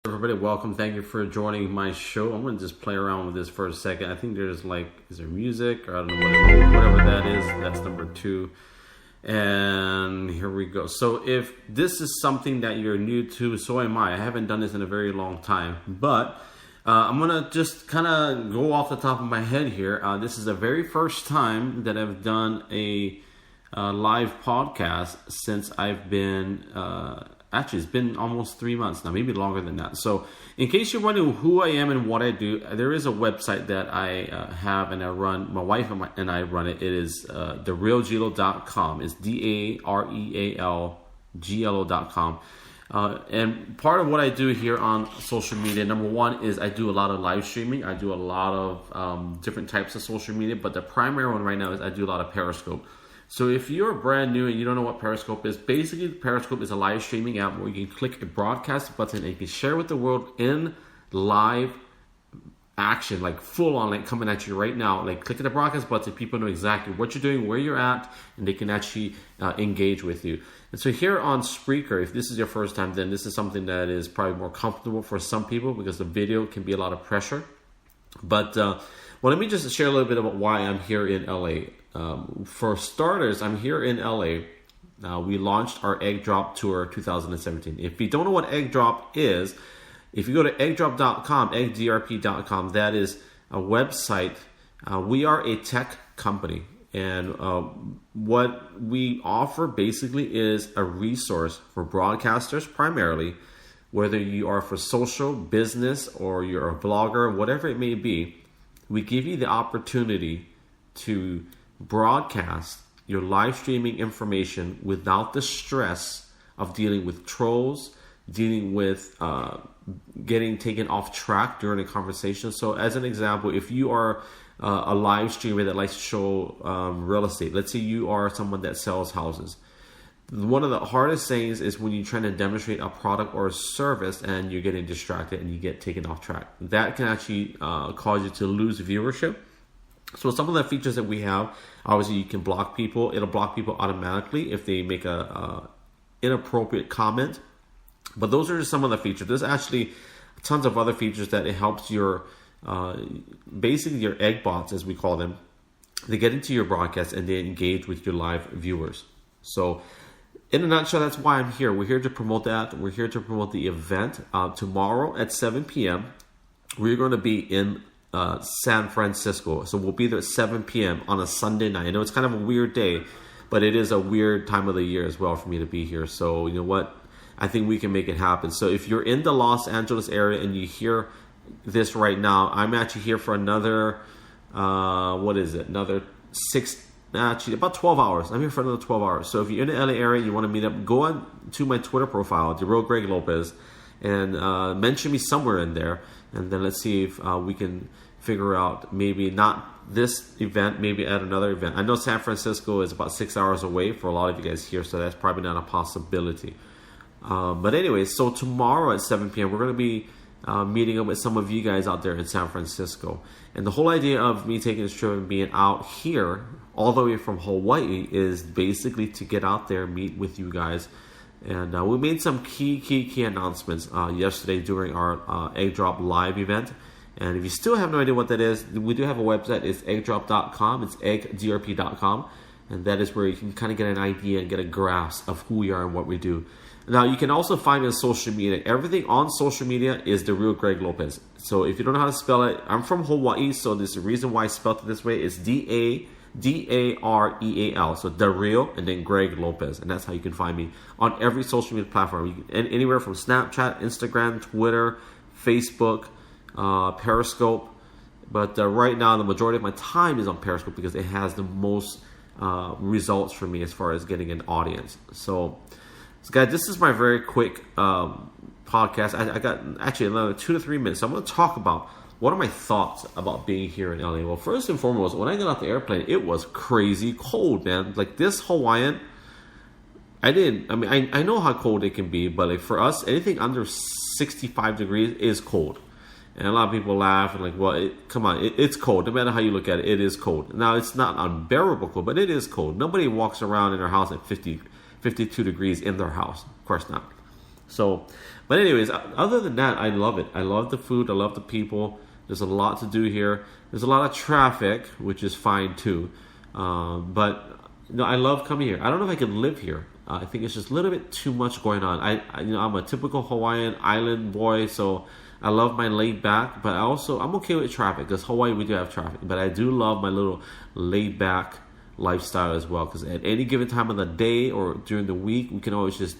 Everybody, welcome. Thank you for joining my show. I'm going to just play around with this for a second. I think there's is there music? Or I don't know, whatever that is. That's number 2. And here we go. So if this is something that you're new to, so am I. I haven't done this in a very long time. But I'm going to just kind of go off the top of my head here. This is the very first time that I've done a live podcast since I've been... Actually, it's been almost 3 months now, maybe longer than that. So in case you're wondering who I am and what I do, there is a website that I have and I run. My wife and I run it. It is therealglo.com. It's DAREALGLO.com. And part of what I do here on social media, number one, is I do a lot of live streaming. I do a lot of different types of social media, but the primary one right now is I do a lot of Periscope. So if you're brand new and you don't know what Periscope is, basically Periscope is a live streaming app where you can click a broadcast button and you can share with the world in live action, like full on, like coming at you right now. Like click at the broadcast button, people know exactly what you're doing, where you're at, and they can actually engage with you. And so here on Spreaker, if this is your first time, then this is something that is probably more comfortable for some people because the video can be a lot of pressure. But well, let me just share a little bit about why I'm here in LA. For starters, I'm here in LA. We launched our Egg Drop Tour 2017. If you don't know what Egg Drop is, if you go to eggdrop.com, eggdrp.com, that is a website. We are a tech company, and what we offer basically is a resource for broadcasters primarily, whether you are for social, business, or you're a blogger, whatever it may be. We give you the opportunity to broadcast your live streaming information without the stress of dealing with trolls, dealing with getting taken off track during a conversation. So as an example, if you are a live streamer that likes to show real estate, let's say you are someone that sells houses. One of the hardest things is when you're trying to demonstrate a product or a service and you're getting distracted and you get taken off track. That can actually cause you to lose viewership. So some of the features that we have, obviously you can block people. It'll block people automatically if they make a inappropriate comment. But those are just some of the features. There's actually tons of other features that it helps your, basically your egg bots, as we call them. They get into your broadcast and they engage with your live viewers. So in a nutshell, that's why I'm here. We're here to promote that. We're here to promote the event. Tomorrow at 7 p.m., we're going to be in San Francisco. So we'll be there at 7 p.m. on a Sunday night. I know it's kind of a weird day, but it is a weird time of the year as well for me to be here. So you know what? I think we can make it happen. So if you're in the Los Angeles area and you hear this right now, I'm actually here for another, another about 12 hours. I'm here for another 12 hours. So if you're in the LA area, you want to meet up, go on to my Twitter profile, The Real Greg Lopez, and mention me somewhere in there. And then let's see if we can figure out maybe not this event, maybe at another event. I know San Francisco is about 6 hours away for a lot of you guys here, so that's probably not a possibility. But anyway, so tomorrow at 7 p.m., we're going to be meeting up with some of you guys out there in San Francisco. And the whole idea of me taking this trip and being out here all the way from Hawaii is basically to get out there, meet with you guys. And we made some key announcements yesterday during our Egg Drop live event. And if you still have no idea what that is, we do have a website. It's eggdrop.com. It's eggdrp.com. And that is where you can kind of get an idea and get a grasp of who we are and what we do. Now, you can also find me on social media. Everything on social media is The Real Greg Lopez. So if you don't know how to spell it, I'm from Hawaii, so there's a reason why I spelled it this way. It's DAREAL. So The Real and then Greg Lopez. And that's how you can find me on every social media platform. Anywhere from Snapchat, Instagram, Twitter, Facebook, Periscope. But right now, the majority of my time is on Periscope because it has the most results for me as far as getting an audience. So guys, this is my very quick podcast. I got actually another 2 to 3 minutes. So I'm going to talk about what are my thoughts about being here in LA. Well, first and foremost, when I got off the airplane, it was crazy cold, man. Like this Hawaiian, I know how cold it can be, but like for us, anything under 65 degrees is cold. And a lot of people laugh and like, well, come on, it's cold. No matter how you look at it, it is cold. Now, it's not unbearable cold, but it is cold. Nobody walks around in their house at 52 degrees in their house. Of course not. So, but anyways, other than that, I love it. I love the food. I love the people. There's a lot to do here. There's a lot of traffic, which is fine too. But I love coming here. I don't know if I could live here. I think it's just a little bit too much going on. I'm a typical Hawaiian island boy, so I love my laid back. But I'm okay with traffic, because Hawaii, we do have traffic. But I do love my little laid back lifestyle as well, because at any given time of the day or during the week, we can always just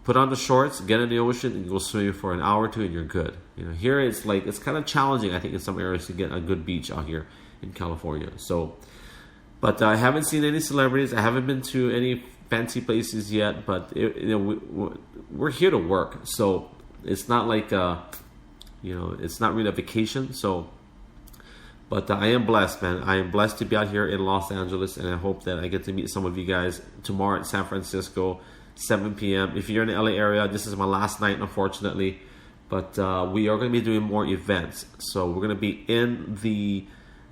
put on the shorts, get in the ocean, and go swimming for an hour or two, and you're good. Here it's kind of challenging, I think, in some areas to get a good beach out here in California. So, but I haven't seen any celebrities. I haven't been to any fancy places yet. But we're here to work, so it's not like it's not really a vacation. So, but I am blessed, man. I am blessed to be out here in Los Angeles, and I hope that I get to meet some of you guys tomorrow in San Francisco. 7 p.m. If you're in the LA area, this is my last night, unfortunately. But we are going to be doing more events. So we're going to be in the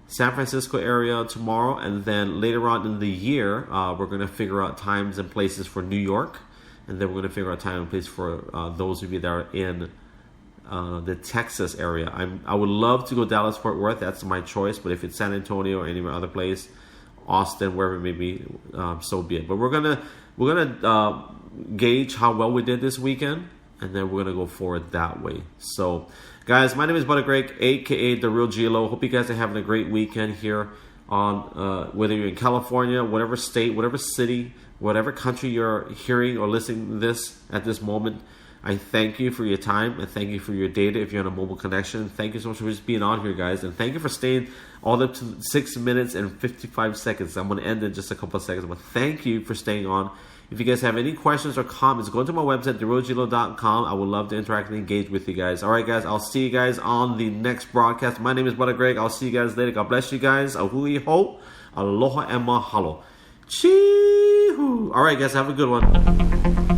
San Francisco area tomorrow. And then later on in the year, we're going to figure out times and places for New York. And then we're going to figure out time and place for those of you that are in the Texas area. I would love to go Dallas, Fort Worth. That's my choice. But if it's San Antonio or any other place, Austin, wherever it may be, so be it. But we're gonna gauge how well we did this weekend, and then we're gonna go forward that way. So, guys, my name is Butter Greg, aka The Real G-Lo. Hope you guys are having a great weekend here on whether you're in California, whatever state, whatever city, whatever country you're hearing or listening to this at this moment. I thank you for your time, and thank you for your data if you're on a mobile connection. Thank you so much for just being on here, guys, and thank you for staying all the way up to 6 minutes and 55 seconds. I'm going to end in just a couple of seconds, but thank you for staying on. If you guys have any questions or comments, go to my website, therealgilo.com. I would love to interact and engage with you guys. All right, guys, I'll see you guys on the next broadcast. My name is Butter Greg. I'll see you guys later. God bless you guys. Ahui ho, aloha and mahalo. Chee-hoo. All right, guys, have a good one.